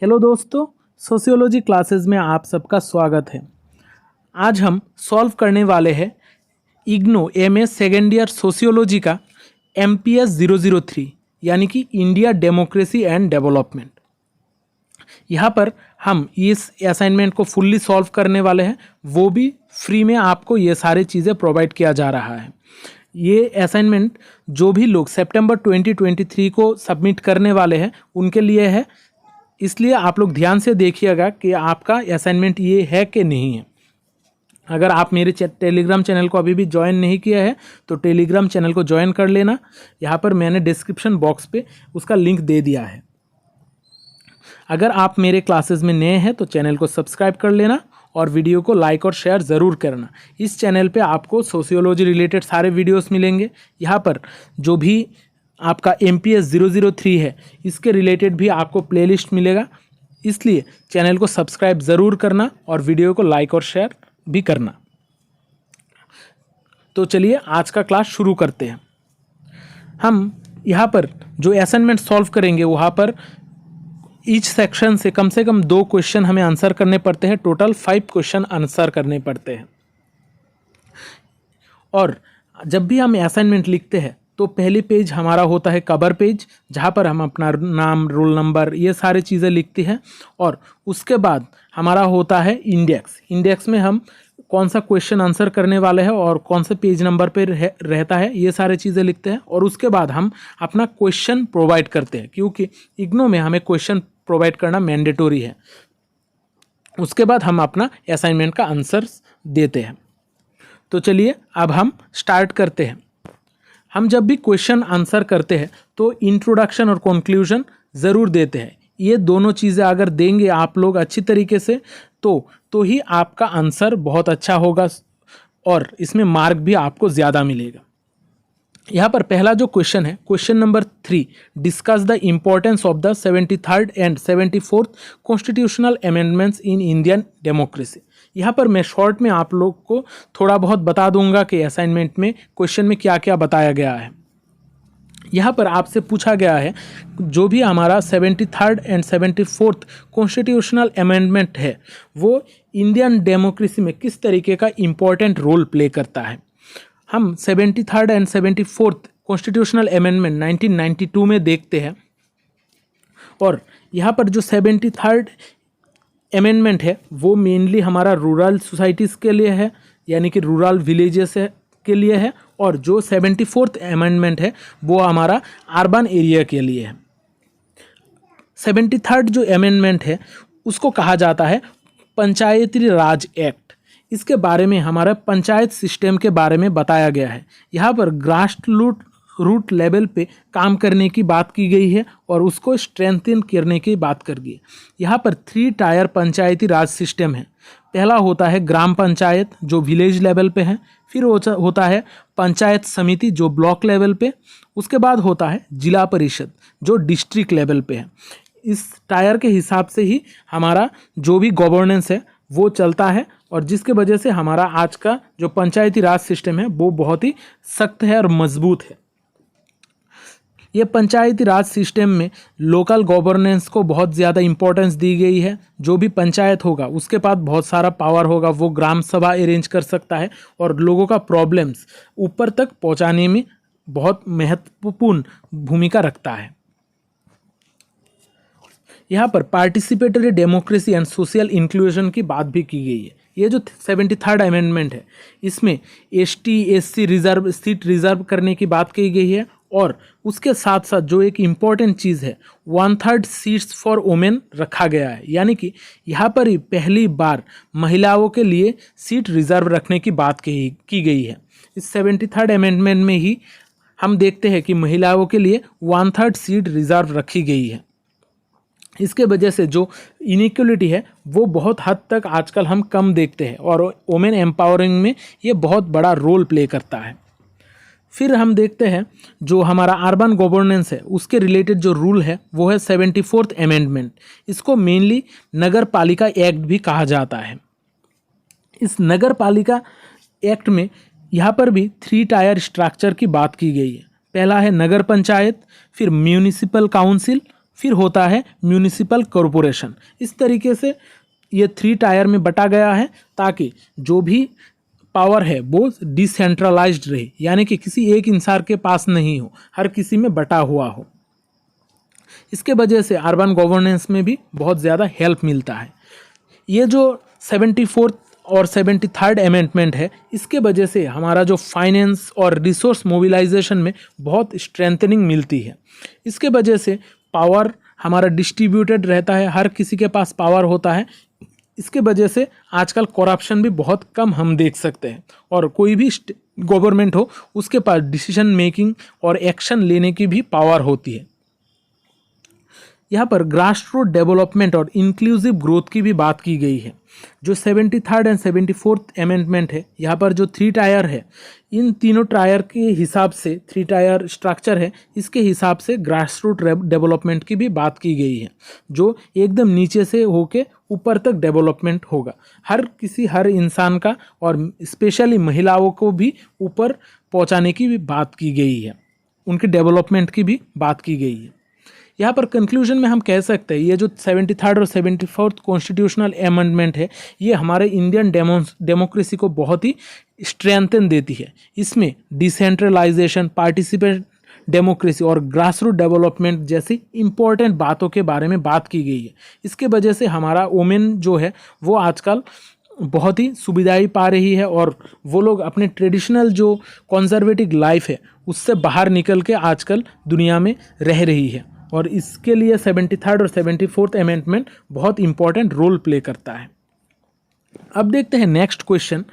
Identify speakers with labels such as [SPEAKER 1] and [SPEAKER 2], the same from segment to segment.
[SPEAKER 1] Hello दोस्तों, sociology classes में आप सबका स्वागत है। आज हम सॉल्व करने वाले हैं IGNOU MA second year sociology का MPS 003 यानी कि इंडिया डेमोक्रेसी एंड डेवलपमेंट। यहाँ पर हम इस असाइनमेंट को फुल्ली सॉल्व करने वाले हैं, वो भी फ्री में आपको ये सारी चीज़ें प्रोवाइड किया जा रहा है। ये असाइनमेंट जो भी लोग सितंबर 2023 को सबमिट करने वाले हैं उनके लिए है, इसलिए आप लोग ध्यान से देखिएगा कि आपका असाइनमेंट ये है कि नहीं है। अगर आप मेरे टेलीग्राम चैनल को अभी भी ज्वाइन नहीं किया है तो टेलीग्राम चैनल को ज्वाइन कर लेना। यहाँ पर मैंने डिस्क्रिप्शन बॉक्स पे उसका लिंक दे दिया है। अगर आप मेरे क्लासेस में नए हैं तो चैनल को सब्सक्राइब कर लेना और वीडियो को लाइक और शेयर ज़रूर करना। इस चैनल पे आपको सोशियोलॉजी रिलेटेड सारे वीडियोस मिलेंगे। यहाँ पर जो भी आपका MPS 003 है इसके रिलेटेड भी आपको प्लेलिस्ट मिलेगा, इसलिए चैनल को सब्सक्राइब ज़रूर करना और वीडियो को लाइक और शेयर भी करना। तो चलिए आज का क्लास शुरू करते हैं। हम यहाँ पर जो असाइनमेंट सॉल्व करेंगे वहाँ पर ईच सेक्शन से कम 2 क्वेश्चन हमें आंसर करने पड़ते हैं। टोटल 5 क्वेश्चन आंसर करने पड़ते हैं। और जब भी हम असाइनमेंट लिखते हैं तो पहली पेज हमारा होता है कवर पेज, जहाँ पर हम अपना नाम, रोल नंबर, ये सारी चीज़ें लिखती हैं। और उसके बाद हमारा होता है इंडेक्स। इंडेक्स में हम कौन सा क्वेश्चन आंसर करने वाले हैं और कौन से पेज नंबर पे रहता है, ये सारी चीज़ें लिखते हैं। और उसके बाद हम अपना क्वेश्चन प्रोवाइड करते हैं, क्योंकि इग्नो में हमें क्वेश्चन प्रोवाइड करना मैंडेटरी है। उसके बाद हम अपना असाइनमेंट का आंसर देते हैं। तो चलिए अब हम स्टार्ट करते हैं। हम जब भी क्वेश्चन आंसर करते हैं तो इंट्रोडक्शन और कंक्लूजन ज़रूर देते हैं। ये दोनों चीज़ें अगर देंगे आप लोग अच्छी तरीके से तो ही आपका आंसर बहुत अच्छा होगा और इसमें मार्क भी आपको ज़्यादा मिलेगा। यहाँ पर पहला जो क्वेश्चन है, question number 3, discuss the importance of the 73rd and 74th constitutional amendments in Indian democracy. यहाँ पर मैं शॉर्ट में आप लोग को थोड़ा बहुत बता दूंगा कि असाइनमेंट में क्वेश्चन में क्या क्या बताया गया है। यहाँ पर आपसे पूछा गया है जो भी हमारा 73rd and 74th constitutional amendment है वो इंडियन डेमोक्रेसी में किस तरीके का इम्पोर्टेंट रोल प्ले करता है। हम 73rd and 74th constitutional amendment 1992 में देखते हैं। और यहाँ पर जो 73rd अमेंडमेंट है वो मेनली हमारा रूरल सोसाइटीज़ के लिए है, यानी कि रूरल विलेजेस के लिए है। और जो 74th अमेंडमेंट है वो हमारा अर्बन एरिया के लिए है। 73rd जो अमेंडमेंट है उसको कहा जाता है पंचायती राज एक्ट। इसके बारे में हमारा पंचायत सिस्टम के बारे में बताया गया है। यहाँ पर ग्रास रूट लेवल पे काम करने की बात की गई है और उसको स्ट्रेंथन करने की बात कर गई है। यहाँ पर 3 टायर पंचायती राज सिस्टम है। पहला होता है ग्राम पंचायत जो विलेज लेवल पे है, फिर होता है पंचायत समिति जो ब्लॉक लेवल पे, उसके बाद होता है जिला परिषद जो डिस्ट्रिक्ट लेवल पे है। इस टायर के हिसाब से ही हमारा जो भी गवर्नेंस है वो चलता है और जिसके वजह से हमारा आज का जो पंचायती राज सिस्टम है वो बहुत ही सख्त है और मजबूत है। ये पंचायती राज सिस्टम में लोकल गवर्नेंस को बहुत ज़्यादा इम्पोर्टेंस दी गई है। जो भी पंचायत होगा उसके पास बहुत सारा पावर होगा, वो ग्राम सभा अरेंज कर सकता है और लोगों का प्रॉब्लम्स ऊपर तक पहुंचाने में बहुत महत्वपूर्ण भूमिका रखता है। यहाँ पर participatory democracy and social inclusion की बात भी की गई है। ये जो 73rd अमेंडमेंट है इसमें ST SC reserve seat reserve करने की बात की गई है। और उसके साथ साथ जो एक इम्पॉर्टेंट चीज़ है 1/3 सीट्स फॉर वुमेन रखा गया है, यानी कि यहाँ पर ही पहली बार महिलाओं के लिए सीट रिजर्व रखने की बात की गई है। इस 73rd अमेंडमेंट में ही हम देखते हैं कि महिलाओं के लिए 1/3 सीट रिजर्व रखी गई है। इसके वजह से जो इनइक्वलिटी है वो बहुत हद तक आजकल हम कम देखते हैं और वुमेन एम्पावरिंग में ये बहुत बड़ा रोल प्ले करता है। फिर हम देखते हैं जो हमारा अर्बन गवर्नेंस है उसके रिलेटेड जो रूल है वो है 74th अमेंडमेंट। इसको मेनली नगर पालिका एक्ट भी कहा जाता है। इस नगर पालिका एक्ट में यहाँ पर भी 3 टायर स्ट्रक्चर की बात की गई है। पहला है नगर पंचायत, फिर म्यूनिसिपल काउंसिल, फिर होता है म्यूनिसिपल कॉरपोरेशन। इस तरीके से ये 3 टायर में बटा गया है ताकि जो भी पावर है वो डिसेंट्रलाइज्ड रहे, यानी कि किसी एक इंसान के पास नहीं हो, हर किसी में बटा हुआ हो। इसके वजह से अर्बन गवर्नेंस में भी बहुत ज़्यादा हेल्प मिलता है। ये जो 74th और 73rd अमेंडमेंट है, इसके वजह से हमारा जो फाइनेंस और रिसोर्स मोबिलाइजेशन में बहुत स्ट्रेंथनिंग मिलती है। इसके वजह से पावर हमारा डिस्ट्रीब्यूटेड रहता है, हर किसी के पास पावर होता है। इसके वजह से आजकल करप्शन भी बहुत कम हम देख सकते हैं, और कोई भी गवर्नमेंट हो उसके पास डिसीजन मेकिंग और एक्शन लेने की भी पावर होती है। यहाँ पर ग्रास रूट डेवलपमेंट और इंक्लूसिव ग्रोथ की भी बात की गई है। जो 73rd एंड 74th अमेंडमेंट है, यहाँ पर जो 3 टायर है, इन तीनों टायर के हिसाब से 3 टायर स्ट्रक्चर है, इसके हिसाब से ग्रास रूट डेवलपमेंट की भी बात की गई है, जो एकदम नीचे से होके ऊपर तक डेवलपमेंट होगा। हर इंसान का और स्पेशली महिलाओं को भी ऊपर पहुँचाने की भी बात की गई है, उनके डेवलपमेंट की भी बात की गई है। यहाँ पर कंक्लूजन में हम कह सकते हैं ये जो 73rd और 74th कॉन्स्टिट्यूशनल अमेंडमेंट है, ये हमारे इंडियन डेमोक्रेसी को बहुत ही स्ट्रेंथन देती है। इसमें डिसेंट्रलाइजेशन, पार्टिसिपेट डेमोक्रेसी और ग्रास रूट डेवलपमेंट जैसी इंपॉर्टेंट बातों के बारे में बात की गई है। इसके वजह से हमारा वुमेन जो है वो आजकल बहुत ही सुविधाएं पा रही है, और वो लोग अपने ट्रेडिशनल जो कंजर्वेटिव लाइफ है उससे बाहर निकल के आजकल दुनिया में रह रही है, और इसके लिए 73rd और 74th अमेंडमेंट बहुत इंपॉर्टेंट रोल प्ले करता है। अब देखते हैं नेक्स्ट क्वेश्चन।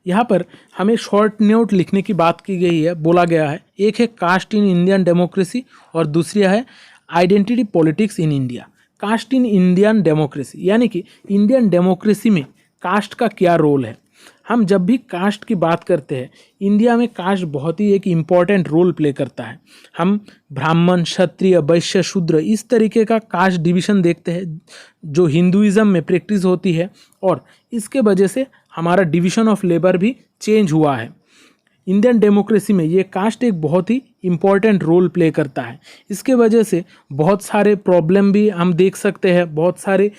[SPEAKER 1] यहाँ पर हमें शॉर्ट नोट लिखने की बात की गई है, बोला गया है एक है कास्ट इन इंडियन डेमोक्रेसी और दूसरी है identity politics in India. Caste in Indian democracy यानी कि इंडियन डेमोक्रेसी में कास्ट का क्या रोल है। हम जब भी कास्ट की बात करते हैं, इंडिया में कास्ट बहुत ही एक इम्पॉर्टेंट रोल प्ले करता है। हम ब्राह्मण, क्षत्रिय, वैश्य, शूद्र इस तरीके का कास्ट डिवीज़न देखते हैं जो हिंदुइज्म में प्रैक्टिस होती है, और इसके वजह से हमारा डिवीज़न ऑफ लेबर भी चेंज हुआ है। इंडियन डेमोक्रेसी में ये कास्ट एक बहुत ही इम्पॉर्टेंट रोल प्ले करता है। इसके वजह से बहुत सारे प्रॉब्लम भी हम देख सकते हैं, बहुत सारे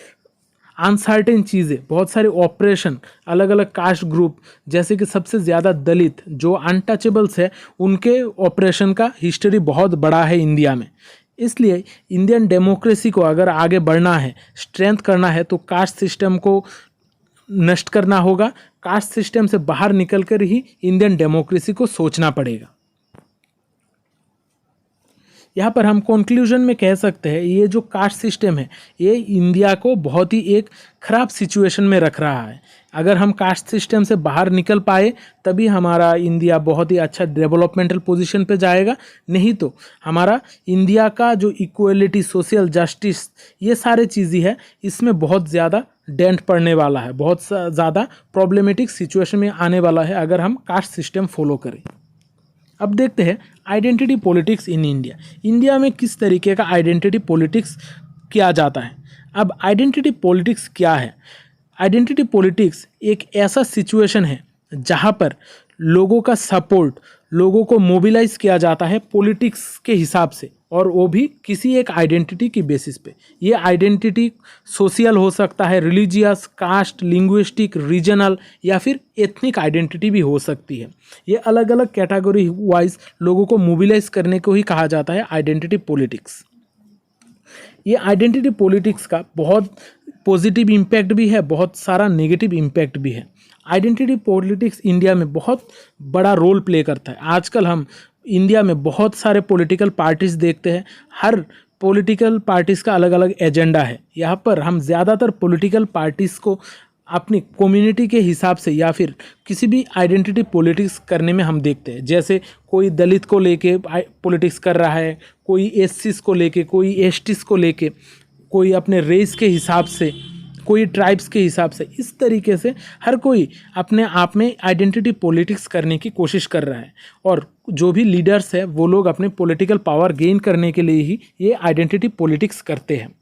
[SPEAKER 1] अनसर्टेन चीज़ें, बहुत सारे ऑपरेशन अलग अलग कास्ट ग्रुप, जैसे कि सबसे ज़्यादा दलित जो अनटचेबल्स है, उनके ऑपरेशन का हिस्ट्री बहुत बड़ा है इंडिया में। इसलिए इंडियन डेमोक्रेसी को अगर आगे बढ़ना है, स्ट्रेंथ करना है, तो कास्ट सिस्टम को नष्ट करना होगा। कास्ट सिस्टम से बाहर निकलकर ही इंडियन डेमोक्रेसी को सोचना पड़ेगा। यहाँ पर हम कंक्लूजन में कह सकते हैं ये जो कास्ट सिस्टम है ये इंडिया को बहुत ही एक ख़राब सिचुएशन में रख रहा है। अगर हम कास्ट सिस्टम से बाहर निकल पाए तभी हमारा इंडिया बहुत ही अच्छा डेवलपमेंटल पोजीशन पे जाएगा, नहीं तो हमारा इंडिया का जो इक्वलिटी, सोशल जस्टिस, ये सारे चीज़ें है, इसमें बहुत ज़्यादा डेंट पड़ने वाला है, बहुत ज़्यादा प्रॉब्लमेटिक सिचुएशन में आने वाला है अगर हम कास्ट सिस्टम फॉलो करें। अब देखते हैं identity politics in India. India में किस तरीके का आइडेंटिटी पॉलिटिक्स किया जाता है। अब आइडेंटिटी पॉलिटिक्स क्या है। आइडेंटिटी पॉलिटिक्स एक ऐसा सिचुएशन है जहां पर लोगों का सपोर्ट, लोगों को मोबिलाइज किया जाता है पॉलिटिक्स के हिसाब से, और वो भी किसी एक आइडेंटिटी की बेसिस पे। ये आइडेंटिटी सोशल हो सकता है, रिलीजियस, कास्ट, लिंग्विस्टिक, रीजनल या फिर एथनिक आइडेंटिटी भी हो सकती है। ये अलग अलग कैटेगरी वाइज लोगों को मोबिलाइज करने को ही कहा जाता है आइडेंटिटी पॉलिटिक्स। ये आइडेंटिटी पॉलिटिक्स का बहुत पॉजिटिव इम्पैक्ट भी है, बहुत सारा नेगेटिव इम्पैक्ट भी है। आइडेंटिटी पॉलिटिक्स इंडिया में बहुत बड़ा रोल प्ले करता है। आजकल हम इंडिया में बहुत सारे पॉलिटिकल पार्टीज़ देखते हैं, हर पॉलिटिकल पार्टीज़ का अलग अलग एजेंडा है। यहाँ पर हम ज़्यादातर पॉलिटिकल पार्टीज़ को अपनी कम्युनिटी के हिसाब से या फिर किसी भी आइडेंटिटी पॉलिटिक्स करने में हम देखते हैं। जैसे कोई दलित को लेके पॉलिटिक्स कर रहा है, कोई एससीज को लेके, कोई एसटीज को लेके, कोई अपने रेस के हिसाब से, कोई ट्राइब्स के हिसाब से। इस तरीके से हर कोई अपने आप में आइडेंटिटी पॉलिटिक्स करने की कोशिश कर रहा है, और जो भी लीडर्स है वो लोग अपने पॉलिटिकल पावर गेन करने के लिए ही ये आइडेंटिटी पॉलिटिक्स करते हैं।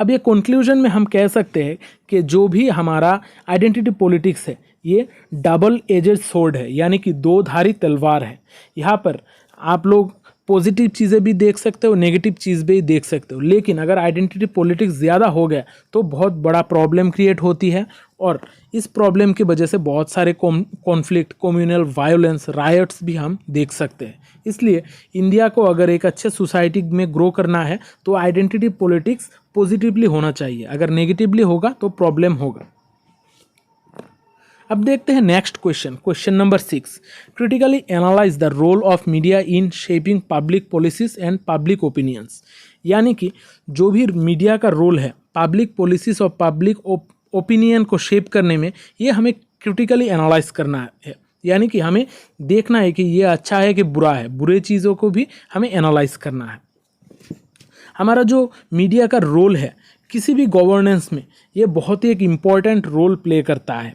[SPEAKER 1] अब ये कंक्लूजन में हम कह सकते हैं कि जो भी हमारा आइडेंटिटी पॉलिटिक्स है ये डबल एजेड स्वॉर्ड है, यानी कि दो धारी तलवार है। यहाँ पर आप लोग पॉजिटिव चीज़ें भी देख सकते हो, नेगेटिव चीज़ भी देख सकते हो। लेकिन अगर आइडेंटिटी पॉलिटिक्स ज़्यादा हो गया तो बहुत बड़ा प्रॉब्लम क्रिएट होती है, और इस प्रॉब्लम की वजह से बहुत सारे कॉन्फ्लिक्ट, कम्युनल वायलेंस, रायट्स भी हम देख सकते हैं। इसलिए इंडिया को अगर एक अच्छे सोसाइटी में ग्रो करना है तो आइडेंटिटी पॉलिटिक्स पॉजिटिवली होना चाहिए, अगर नेगेटिवली होगा तो प्रॉब्लम होगा। अब देखते हैं next question, question number 6। Critically analyse the role of media in shaping public policies and public opinions. यानी कि जो भी मीडिया का रोल है पब्लिक पॉलिसीज और पब्लिक ओपिनियन को शेप करने में, ये हमें क्रिटिकली एनालाइज करना है। यानी कि हमें देखना है कि ये अच्छा है कि बुरा है, बुरे चीज़ों को भी हमें एनालाइज करना है। हमारा जो मीडिया का रोल है किसी भी गवर्नेंस में, ये बहुत ही एक इम्पॉर्टेंट रोल प्ले करता है।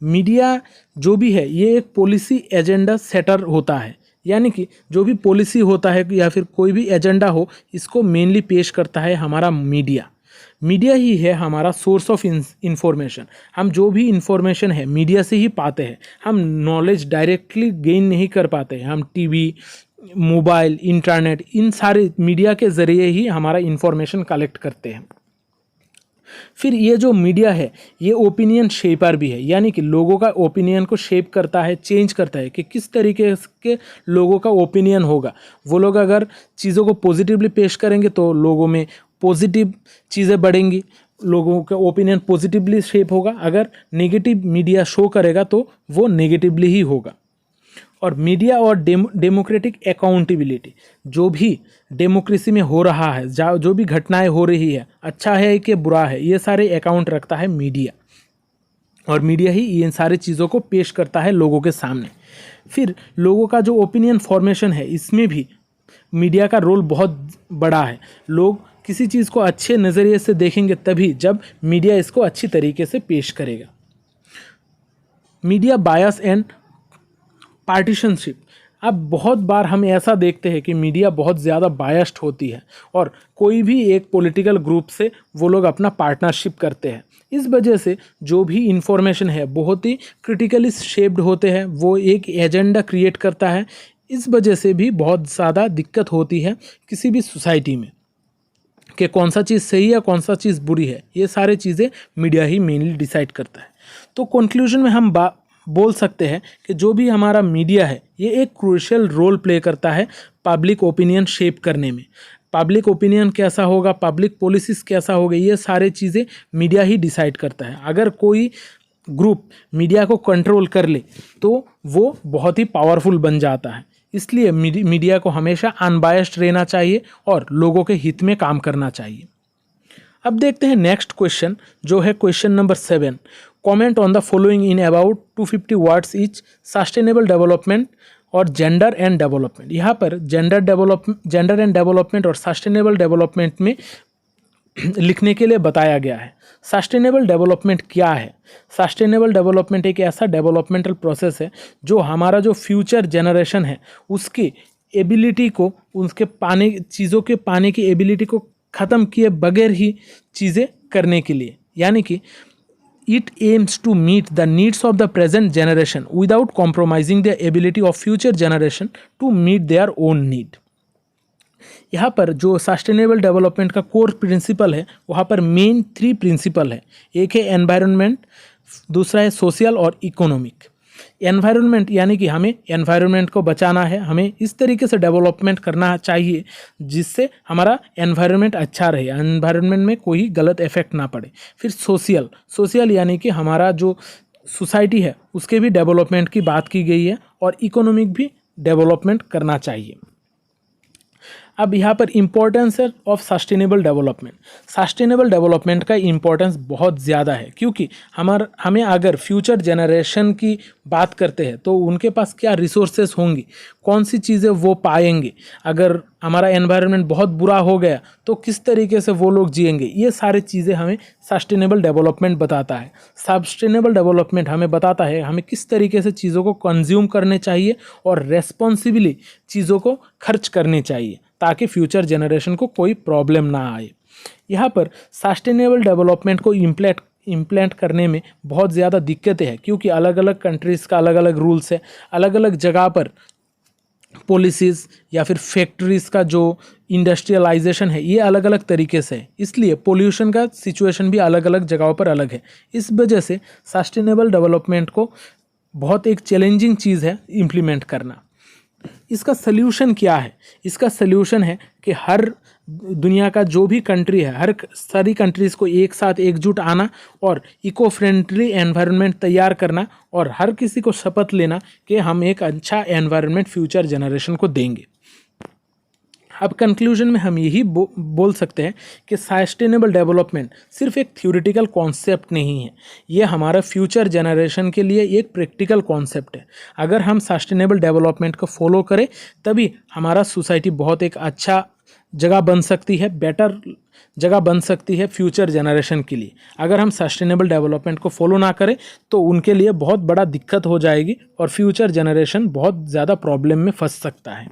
[SPEAKER 1] मीडिया जो भी है ये एक पॉलिसी एजेंडा सेटर होता है, यानी कि जो भी पॉलिसी होता है या फिर कोई भी एजेंडा हो, इसको मेनली पेश करता है हमारा मीडिया। मीडिया ही है हमारा सोर्स ऑफ इंफॉर्मेशन। हम जो भी इंफॉर्मेशन है मीडिया से ही पाते हैं। हम नॉलेज डायरेक्टली गेन नहीं कर पाते हैं, हम टीवी, मोबाइल, इंटरनेट, इन सारे मीडिया के ज़रिए ही हमारा इंफॉर्मेशन कलेक्ट करते हैं। फिर ये जो मीडिया है ये ओपिनियन शेपर भी है, यानी कि लोगों का ओपिनियन को शेप करता है, चेंज करता है कि किस तरीके के लोगों का ओपिनियन होगा। वो लोग अगर चीज़ों को पॉजिटिवली पेश करेंगे तो लोगों में पॉजिटिव चीज़ें बढ़ेंगी, लोगों का ओपिनियन पॉजिटिवली शेप होगा। अगर नेगेटिव मीडिया शो करेगा तो वो नेगेटिवली ही होगा। और मीडिया और डेमोक्रेटिक अकाउंटेबिलिटी, जो भी डेमोक्रेसी में हो रहा है, जो भी घटनाएं हो रही है, अच्छा है कि बुरा है, ये सारे अकाउंट रखता है मीडिया, और मीडिया ही इन सारी चीज़ों को पेश करता है लोगों के सामने। फिर लोगों का जो ओपिनियन फॉर्मेशन है, इसमें भी मीडिया का रोल बहुत बड़ा है। लोग किसी चीज़ को अच्छे नज़रिए से देखेंगे तभी जब मीडिया इसको अच्छी तरीके से पेश करेगा। Media bias and पार्टीशनशिप। अब बहुत बार हम ऐसा देखते हैं कि मीडिया बहुत ज़्यादा बायस्ड होती है और कोई भी एक पॉलिटिकल ग्रुप से वो लोग अपना पार्टनरशिप करते हैं। इस वजह से जो भी इंफॉर्मेशन है बहुत ही क्रिटिकली शेप्ड होते हैं, वो एक एजेंडा क्रिएट करता है। इस वजह से भी बहुत ज़्यादा दिक्कत होती है किसी भी सोसाइटी में कि कौन सा चीज़ सही है, कौन सा चीज़ बुरी है। ये सारे चीज़ें मीडिया ही मेनली डिसाइड करता है। तो कंक्लूजन में हम बोल सकते हैं कि जो भी हमारा मीडिया है ये एक क्रूशियल रोल प्ले करता है पब्लिक ओपिनियन शेप करने में। पब्लिक ओपिनियन कैसा होगा, पब्लिक पॉलिसीज़ कैसा होगा, ये सारे चीज़ें मीडिया ही डिसाइड करता है। अगर कोई ग्रुप मीडिया को कंट्रोल कर ले तो वो बहुत ही पावरफुल बन जाता है। इसलिए मीडिया को हमेशा अनबायस्ड रहना चाहिए और लोगों के हित में काम करना चाहिए। अब देखते हैं नेक्स्ट क्वेश्चन, जो है question number 7। Comment on the following in about 250 words etch. Sustainable development और जेंडर एंड डेवलपमेंट। यहाँ पर जेंडर एंड डेवलपमेंट और सस्टेनेबल डेवलपमेंट में लिखने के लिए बताया गया है। सस्टेनेबल डेवलपमेंट क्या है? सस्टेनेबल डेवलपमेंट एक ऐसा डेवलपमेंटल प्रोसेस है जो हमारा जो फ्यूचर जनरेशन है उसकी एबिलिटी को, उसके चीज़ों के पाने की एबिलिटी को ख़त्म किए बगैर ही चीज़ें करने के लिए, यानी कि it aims to meet the needs of the present generation without compromising the ability of future generation to meet their own need। यहाँ पर जो सस्टेनेबल डेवलपमेंट का कोर प्रिंसिपल है, वहाँ पर मेन 3 प्रिंसिपल है। एक है एनवायरनमेंट, दूसरा है सोशल और इकोनॉमिक। एनवायरनमेंट यानी कि हमें एनवायरनमेंट को बचाना है, हमें इस तरीके से डेवलपमेंट करना चाहिए जिससे हमारा एनवायरनमेंट अच्छा रहे, एनवायरनमेंट में कोई गलत इफेक्ट ना पड़े। फिर सोशल यानी कि हमारा जो सोसाइटी है उसके भी डेवलपमेंट की बात की गई है, और इकोनॉमिक भी डेवलपमेंट करना चाहिए। अब यहाँ पर इम्पोर्टेंस है of sustainable development. Sustainable development का इम्पोर्टेंस बहुत ज़्यादा है, क्योंकि हमें अगर फ्यूचर जनरेशन की बात करते हैं तो उनके पास क्या रिसोर्सेस होंगी, कौन सी चीज़ें वो पाएंगे। अगर हमारा एनवायरनमेंट बहुत बुरा हो गया तो किस तरीके से वो लोग जिएंगे, ये सारी चीज़ें हमें सस्टेनेबल डेवलपमेंट बताता है। सस्टेनेबल डेवलपमेंट हमें बताता है हमें किस तरीके से चीज़ों को कंज्यूम करने चाहिए और रेस्पॉन्सिबली चीज़ों को खर्च करने चाहिए ताकि फ्यूचर जनरेशन को कोई प्रॉब्लम ना आए। यहाँ पर सस्टेनेबल डेवलपमेंट को इम्प्लेंट करने में बहुत ज़्यादा दिक्कतें हैं, क्योंकि अलग अलग कंट्रीज़ का अलग अलग रूल्स है, अलग अलग जगह पर पॉलिसीज़ या फिर फैक्ट्रीज़ का जो इंडस्ट्रियलाइजेशन है, ये अलग अलग तरीके से है, इसलिए पोल्यूशन का सिचुएशन भी अलग अलग जगहों पर अलग है। इस वजह से सस्टेनेबल डेवलपमेंट को बहुत एक चैलेंजिंग चीज़ है इम्प्लीमेंट करना। इसका सल्यूशन क्या है? इसका सल्यूशन है कि हर दुनिया का जो भी कंट्री है, हर सारी कंट्रीज़ को एक साथ एकजुट आना और इको फ्रेंडली एनवायरनमेंट तैयार करना और हर किसी को शपथ लेना कि हम एक अच्छा एनवायरनमेंट फ्यूचर जनरेशन को देंगे। अब कंक्लूजन में हम यही बोल सकते हैं कि सस्टेनेबल डेवलपमेंट सिर्फ एक थ्योरेटिकल कॉन्सेप्ट नहीं है, ये हमारा फ्यूचर जनरेशन के लिए एक प्रैक्टिकल कॉन्सेप्ट है। अगर हम सस्टेनेबल डेवलपमेंट को फॉलो करें तभी हमारा सोसाइटी बहुत एक अच्छा जगह बन सकती है, बेटर जगह बन सकती है फ्यूचर जनरेशन के लिए। अगर हम सस्टेनेबल डेवलपमेंट को फॉलो ना करें तो उनके लिए बहुत बड़ा दिक्कत हो जाएगी और फ्यूचर जनरेशन बहुत ज़्यादा प्रॉब्लम में फंस सकता है।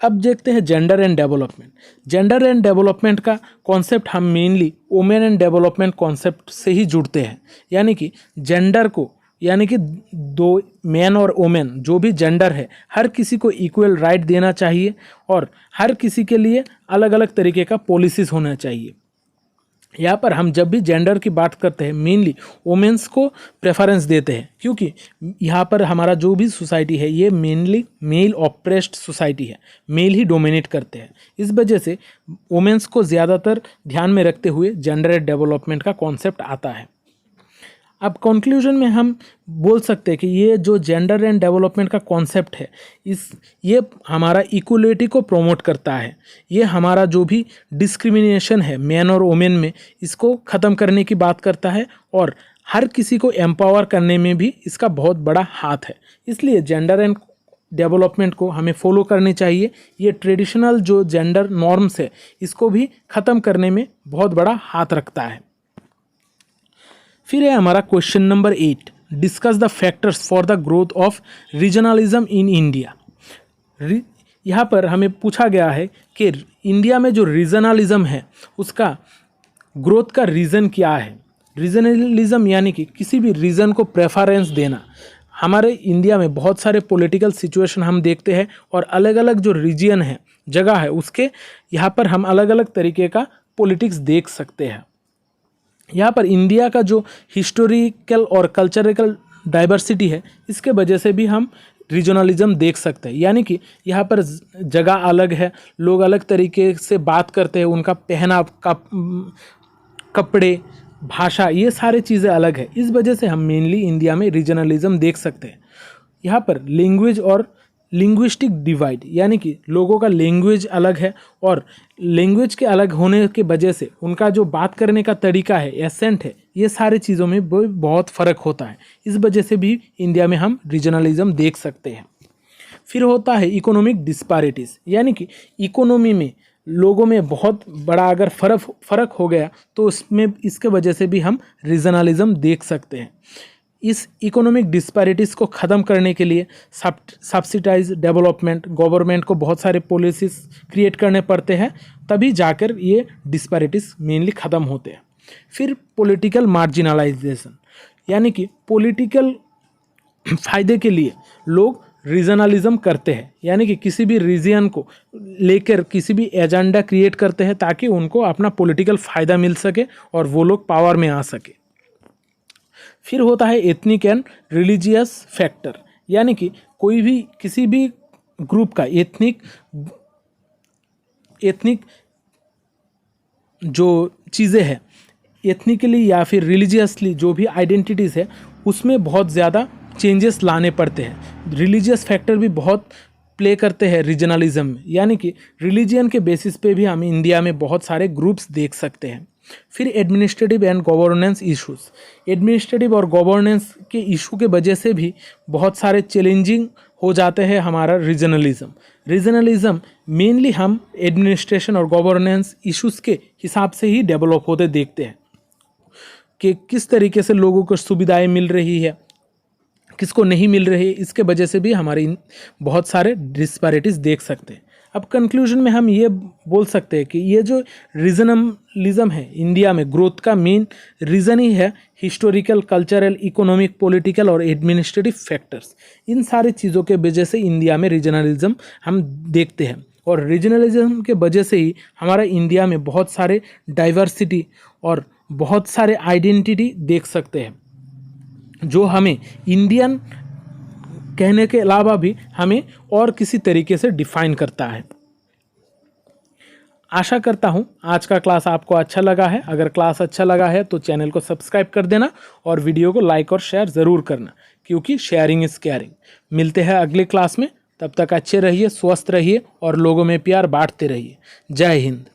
[SPEAKER 1] अब देखते हैं gender and development. Gender and development का कॉन्सेप्ट हम mainly women and development concept से ही जुड़ते हैं, यानी कि जेंडर को, यानी कि दो मैन और वुमेन जो भी जेंडर है, हर किसी को इक्वल राइट देना चाहिए और हर किसी के लिए अलग अलग तरीके का पॉलिसीज़ होना चाहिए। यहाँ पर हम जब भी जेंडर की बात करते हैं मेनली वुमेन्स को प्रेफरेंस देते हैं, क्योंकि यहाँ पर हमारा जो भी सोसाइटी है ये मेनली मेल ऑप्रेस्ड सोसाइटी है, मेल ही डोमिनेट करते हैं। इस वजह से वुमेन्स को ज़्यादातर ध्यान में रखते हुए जेंडर डेवलपमेंट का कॉन्सेप्ट आता है। अब कंक्लूजन में हम बोल सकते हैं कि ये जो जेंडर एंड डेवलपमेंट का कॉन्सेप्ट है ये हमारा इक्वलिटी को प्रमोट करता है। ये हमारा जो भी डिस्क्रिमिनेशन है मैन और वुमेन में, इसको ख़त्म करने की बात करता है और हर किसी को एम्पावर करने में भी इसका बहुत बड़ा हाथ है। इसलिए जेंडर एंड डेवलपमेंट को हमें फॉलो करनी चाहिए। ये ट्रेडिशनल जो जेंडर नॉर्म्स है इसको भी ख़त्म करने में बहुत बड़ा हाथ रखता है। फिर है हमारा question number 8, discuss the factors for the growth of regionalism in India. यहाँ पर हमें पूछा गया है कि इंडिया में जो रीजनलिज्म है उसका ग्रोथ का रीज़न क्या है। रीजनलिज्म यानी कि किसी भी रीजन को प्रेफरेंस देना। हमारे इंडिया में बहुत सारे पॉलिटिकल सिचुएशन हम देखते हैं और अलग अलग जो रीजन है, जगह है, उसके यहाँ पर हम अलग अलग तरीके का पॉलिटिक्स देख सकते हैं। यहाँ पर इंडिया का जो हिस्टोरिकल और कल्चरल डाइवर्सिटी है इसके वजह से भी हम रीजनलिज्म देख सकते हैं। यानी कि यहाँ पर जगह अलग है, लोग अलग तरीके से बात करते हैं, उनका पहनाव का कपड़े, भाषा, ये सारी चीज़ें अलग है। इस वजह से हम मेनली इंडिया में रीजनलिज्म देख सकते हैं। यहाँ पर लैंग्वेज और लिंग्विस्टिक डिवाइड, यानी कि लोगों का लैंग्वेज अलग है और लैंग्वेज के अलग होने के वजह से उनका जो बात करने का तरीका है, एसेंट है, ये सारी चीज़ों में बहुत फ़र्क होता है। इस वजह से भी इंडिया में हम रीजनलिज्म देख सकते हैं। फिर होता है इकोनॉमिक डिस्पैरिटीज़, यानी कि इकोनॉमी में लोगों में बहुत बड़ा अगर फ़र्क हो गया तो उसमें इसके वजह से भी हम रीजनलिज्म देख सकते हैं। इस इकोनॉमिक डिस्पैरिटीज़ को ख़त्म करने के लिए सब्सिडाइज डेवलपमेंट, गवर्नमेंट को बहुत सारे पॉलिसीज़ क्रिएट करने पड़ते हैं, तभी जाकर ये डिस्पैरिटीज़ मेनली ख़त्म होते हैं। फिर पॉलिटिकल मार्जिनलाइजेशन, यानी कि पॉलिटिकल फ़ायदे के लिए लोग रीजनलिज्म करते हैं, यानी कि किसी भी रीजन को लेकर किसी भी एजेंडा क्रिएट करते हैं ताकि उनको अपना पॉलिटिकल फ़ायदा मिल सके और वो लोग पावर में आ सके। फिर होता है एथनिक एंड रिलीजियस फैक्टर, यानी कि कोई भी किसी भी ग्रुप का एथनिक जो चीज़ें हैं, एथनिकली या फिर रिलीजियसली जो भी आइडेंटिटीज़ है उसमें बहुत ज़्यादा चेंजेस लाने पड़ते हैं। रिलीजियस फैक्टर भी बहुत प्ले करते हैं रीजनलिज्म में, यानी कि रिलीजन के बेसिस पे भी हम इंडिया में बहुत सारे ग्रुप्स देख सकते हैं। फिर administrative and governance issues, administrative और गवर्नेंस के इशू के वजह से भी बहुत सारे चैलेंजिंग हो जाते हैं हमारा रीजनलिज्म मेनली हम एडमिनिस्ट्रेशन और गवर्नेंस इश्यूज़ के हिसाब से ही डेवलप होते देखते हैं कि किस तरीके से लोगों को सुविधाएं मिल रही है, किसको नहीं मिल रही है। इसके वजह से भी हमारे बहुत सारे डिस्पैरिटीज़ देख सकते हैं। अब कंक्लूजन में हम ये बोल सकते हैं कि ये जो रीजनलिज्म है इंडिया में, ग्रोथ का मेन रीज़न ही है हिस्टोरिकल, कल्चरल, इकोनॉमिक, पॉलिटिकल और एडमिनिस्ट्रेटिव फैक्टर्स। इन सारी चीज़ों के वजह से इंडिया में रीजनलिज्म हम देखते हैं, और रीजनलिज्म के वजह से ही हमारा इंडिया में बहुत सारे डाइवर्सिटी और बहुत सारे आइडेंटिटी देख सकते हैं, जो हमें इंडियन कहने के अलावा भी हमें और किसी तरीके से डिफाइन करता है। आशा करता हूँ आज का क्लास आपको अच्छा लगा है। अगर क्लास अच्छा लगा है तो चैनल को सब्सक्राइब कर देना और वीडियो को लाइक और शेयर ज़रूर करना, क्योंकि शेयरिंग इज़ केयरिंग। मिलते हैं अगले क्लास में, तब तक अच्छे रहिए, स्वस्थ रहिए और लोगों में प्यार बांटते रहिए। जय हिंद।